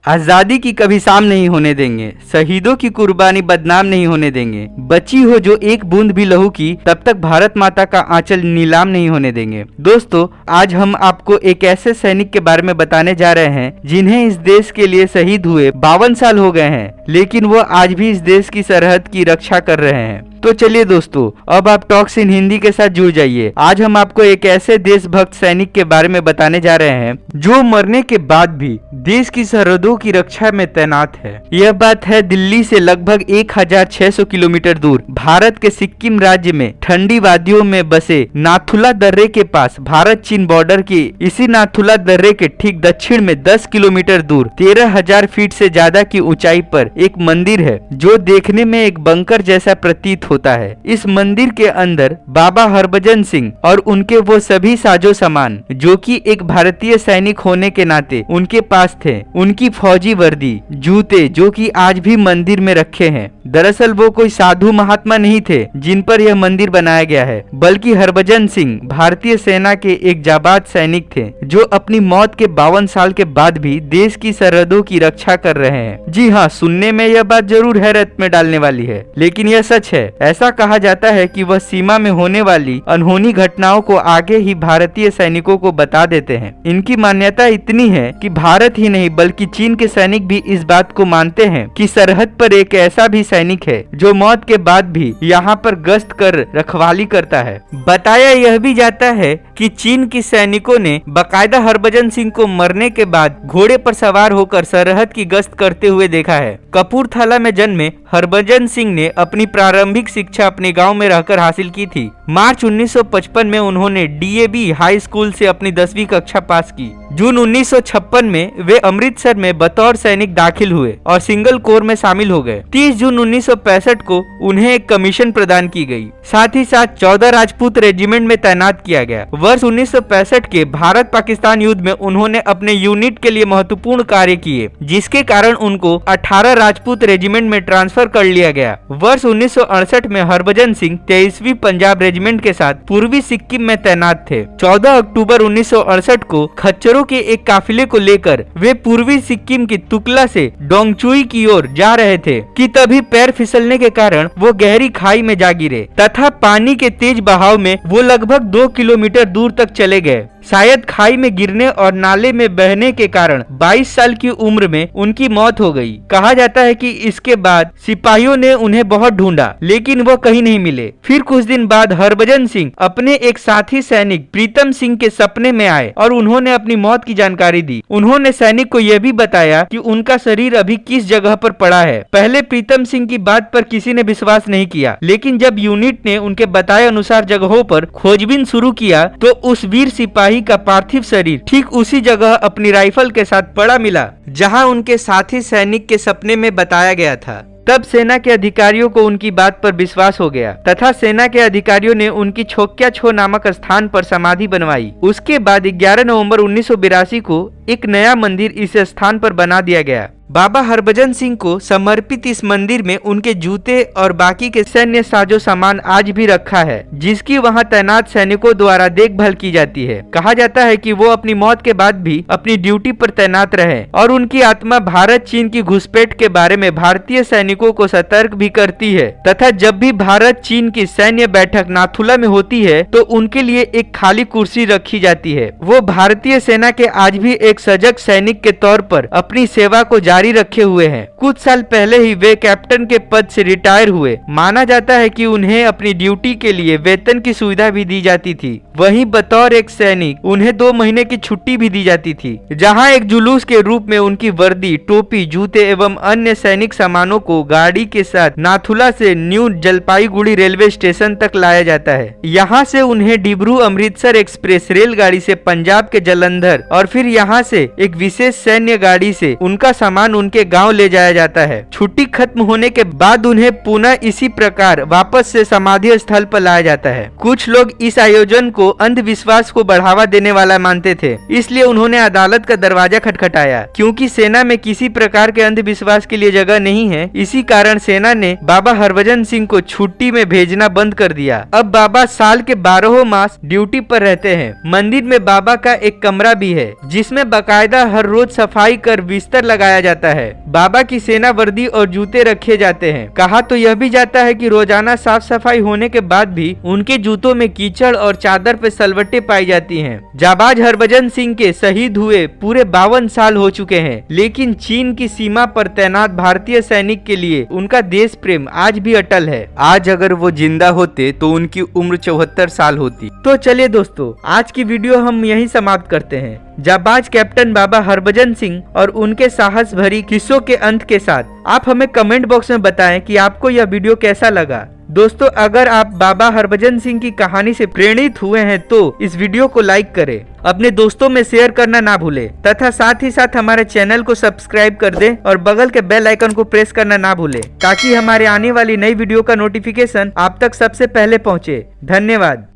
आजादी की कभी शाम नहीं होने देंगे, शहीदों की कुर्बानी बदनाम नहीं होने देंगे, बची हो जो एक बूंद भी लहू की तब तक भारत माता का आंचल नीलाम नहीं होने देंगे। दोस्तों, आज हम आपको एक ऐसे सैनिक के बारे में बताने जा रहे हैं जिन्हें इस देश के लिए शहीद हुए 52 साल हो गए हैं, लेकिन वो आज भी इस देश की सरहद की रक्षा कर रहे हैं। तो चलिए दोस्तों, अब आप टॉक्स इन हिंदी के साथ जुड़ जाइए। आज हम आपको एक ऐसे देशभक्त सैनिक के बारे में बताने जा रहे हैं जो मरने के बाद भी देश की सरहदों की रक्षा में तैनात है। यह बात है दिल्ली से लगभग 1600 किलोमीटर दूर भारत के सिक्किम राज्य में ठंडी वादियों में बसे नाथुला दर्रे के पास भारत चीन बॉर्डर की इसी नाथुला दर्रे के ठीक दक्षिण में 10 किलोमीटर दूर 13,000 फीट से ज्यादा की ऊंचाई पर एक मंदिर है जो देखने में एक बंकर जैसा प्रतीत होता है। इस मंदिर के अंदर बाबा हरभजन सिंह और उनके वो सभी साजो सामान जो कि एक भारतीय सैनिक होने के नाते उनके पास थे, उनकी फौजी वर्दी, जूते जो कि आज भी मंदिर में रखे हैं। दरअसल वो कोई साधु महात्मा नहीं थे जिन पर यह मंदिर बनाया गया है, बल्कि हरभजन सिंह भारतीय सेना के एक जाबाज सैनिक थे जो अपनी मौत के 52 साल के बाद भी देश की सरहदों की रक्षा कर रहे हैं। जी हाँ, सुनने में यह बात जरूर हैरत में डालने वाली है, लेकिन यह सच है। ऐसा कहा जाता है कि वह सीमा में होने वाली अनहोनी घटनाओं को आगे ही भारतीय सैनिकों को बता देते हैं। इनकी मान्यता इतनी है कि भारत ही नहीं बल्कि चीन के सैनिक भी इस बात को मानते हैं कि सरहद पर एक ऐसा भी सैनिक है जो मौत के बाद भी यहाँ पर गश्त कर रखवाली करता है। बताया यह भी जाता है कि चीन के सैनिकों ने बाकायदा हरभजन सिंह को मरने के बाद घोड़े पर सवार होकर सरहद की गश्त करते हुए देखा है। कपूरथला में जन्मे हरभजन सिंह ने अपनी प्रारंभिक शिक्षा अपने गांव में रहकर हासिल की थी। मार्च 1955 में उन्होंने डीएवी हाई स्कूल से अपनी 10वीं कक्षा पास की। जून 1956 में वे अमृतसर में बतौर सैनिक दाखिल हुए और सिंगल कोर में शामिल हो गए। 30 जून 1965 को उन्हें एक कमीशन प्रदान की गई। साथ ही साथ 14 राजपूत रेजिमेंट में तैनात किया गया। वर्ष 1965 के भारत पाकिस्तान युद्ध में उन्होंने अपने यूनिट के लिए महत्वपूर्ण कार्य किए, जिसके कारण उनको 18 राजपूत रेजिमेंट में ट्रांसफर कर लिया गया। वर्ष 1968 में हरभजन सिंह 23वीं पंजाब रेजिमेंट के साथ पूर्वी सिक्किम में तैनात थे। 14 अक्टूबर 1968 को खच्चरों के एक काफिले को लेकर वे पूर्वी सिक्किम की तुकला से डोंगचुई की ओर जा रहे थे कि तभी पैर फिसलने के कारण वो गहरी खाई में जा गिरे तथा पानी के तेज बहाव में वो लगभग 2 किलोमीटर दूर तक चले गए। शायद खाई में गिरने और नाले में बहने के कारण 22 साल की उम्र में उनकी मौत हो गई। कहा जाता है कि इसके बाद सिपाहियों ने उन्हें बहुत ढूंढा, लेकिन वो कहीं नहीं मिले। फिर कुछ दिन बाद हरभजन सिंह अपने एक साथी सैनिक प्रीतम सिंह के सपने में आए और उन्होंने अपनी मौत की जानकारी दी। उन्होंने सैनिक को यह भी बताया कि उनका शरीर अभी किस जगह पर पड़ा है। पहले प्रीतम सिंह की बात पर किसी ने विश्वास नहीं किया, लेकिन जब यूनिट ने उनके बताए अनुसार जगहों पर खोजबीन शुरू किया तो उस वीर सिपाही का पार्थिव शरीर ठीक उसी जगह अपनी राइफल के साथ पड़ा मिला जहां उनके साथी सैनिक के सपने में बताया गया था। तब सेना के अधिकारियों को उनकी बात पर विश्वास हो गया तथा सेना के अधिकारियों ने उनकी छोक्या छो नामक स्थान पर समाधि बनवाई। उसके बाद 11 नवंबर 1982 को एक नया मंदिर इस स्थान पर बना दिया गया। बाबा हरभजन सिंह को समर्पित इस मंदिर में उनके जूते और बाकी के सैन्य साजो सामान आज भी रखा है, जिसकी वहां तैनात सैनिकों द्वारा देखभाल की जाती है। कहा जाता है कि वो अपनी मौत के बाद भी अपनी ड्यूटी पर तैनात रहे और उनकी आत्मा भारत चीन की घुसपैठ के बारे में भारतीय सैनिकों को सतर्क भी करती है तथा जब भी भारत चीन की सैन्य बैठक नाथुला में होती है तो उनके लिए एक खाली कुर्सी रखी जाती है। वो भारतीय सेना के आज भी एक सजग सैनिक के तौर पर अपनी सेवा को जारी रखे हुए हैं। कुछ साल पहले ही वे कैप्टन के पद से रिटायर हुए। माना जाता है कि उन्हें अपनी ड्यूटी के लिए वेतन की सुविधा भी दी जाती थी। वहीं बतौर एक सैनिक उन्हें 2 महीने की छुट्टी भी दी जाती थी, जहां एक जुलूस के रूप में उनकी वर्दी, टोपी, जूते एवं अन्य सैनिक सामानों को गाड़ी के साथ नाथुला से न्यू जलपाईगुड़ी रेलवे स्टेशन तक लाया जाता है। यहाँ से उन्हें डिब्रू अमृतसर एक्सप्रेस रेलगाड़ी से पंजाब के जालंधर और फिर यहाँ से एक विशेष सैन्य गाड़ी से उनका सामान उनके गांव ले जाया जाता है। छुट्टी खत्म होने के बाद उन्हें पुनः इसी प्रकार वापस से समाधि स्थल पर लाया जाता है। कुछ लोग इस आयोजन को अंधविश्वास को बढ़ावा देने वाला मानते थे, इसलिए उन्होंने अदालत का दरवाजा खटखटाया। क्योंकि सेना में किसी प्रकार के अंधविश्वास के लिए जगह नहीं है, इसी कारण सेना ने बाबा हरभजन सिंह को छुट्टी में भेजना बंद कर दिया। अब बाबा साल के 12 मास ड्यूटी पर रहते हैं। मंदिर में बाबा का एक कमरा भी है जिसमें बाकायदा हर रोज सफाई कर बिस्तर लगाया जाता जाता है। बाबा की सेना वर्दी और जूते रखे जाते हैं। कहा तो यह भी जाता है कि रोजाना साफ सफाई होने के बाद भी उनके जूतों में कीचड़ और चादर पे सलवटें पाई जाती हैं। जाबाज हरभजन सिंह के शहीद हुए पूरे 52 साल हो चुके हैं, लेकिन चीन की सीमा पर तैनात भारतीय सैनिक के लिए उनका देश प्रेम आज भी अटल है। आज अगर वो जिंदा होते तो उनकी उम्र 74 साल होती। तो चलिए दोस्तों, आज की वीडियो हम यहीं समाप्त करते हैं। जाबाज कैप्टन बाबा हरभजन सिंह और उनके साहस भरी किस्सों के अंत के साथ आप हमें कमेंट बॉक्स में बताएं कि आपको यह वीडियो कैसा लगा। दोस्तों, अगर आप बाबा हरभजन सिंह की कहानी से प्रेरित हुए हैं तो इस वीडियो को लाइक करें, अपने दोस्तों में शेयर करना ना भूलें तथा साथ ही साथ हमारे चैनल को सब्सक्राइब कर दें और बगल के बेल आइकन को प्रेस करना ना भूलें ताकि हमारे आने वाली नई वीडियो का नोटिफिकेशन आप तक सबसे पहले पहुंचे। धन्यवाद।